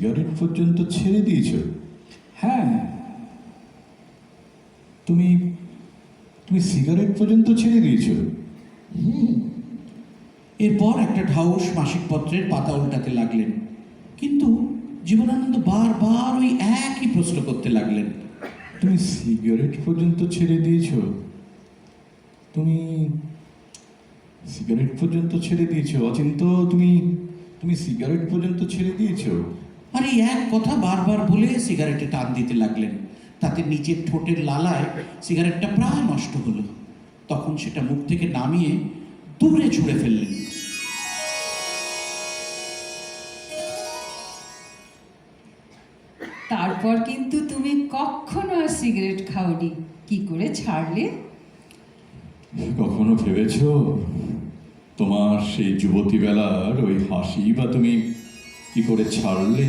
Cigarette পর্যন্ত ছেড়ে দিয়েছ? হ্যাঁ, তুমি তুমি সিগারেট পর্যন্ত ছেড়ে দিয়েছ? এরপর একটা ঢাউস মাসিক পত্রের পাতা উল্টাতে লাগলেন, কিন্তু জীবনানন্দ বারবার ওই একই প্রশ্ন করতে লাগলেন। তুমি সিগারেট পর্যন্ত ছেড়ে দিয়েছ? তুমি সিগারেট পর্যন্ত ছেড়ে দিয়েছ অচিন্ত? তুমি তুমি সিগারেট পর্যন্ত ছেড়ে দিয়েছ? আর এই এক কথা বারবার বলে সিগারেটে টান দিতে লাগলেন। তাতে নিচের ঠোঁটের লালায় সিগারেটটা প্রায় নষ্ট হলো। তখন সেটা মুখ থেকে নামিয়ে দূরে ছুঁড়ে ফেললেন। তারপর কিন্তু তুমি কখনো আর সিগারেট খাওনি, কি করে ছাড়লে? কখনো ভেবেছ তোমার সেই যুবতী বেলার ওই হাসি বা তুমি কি করে ছাড়লে?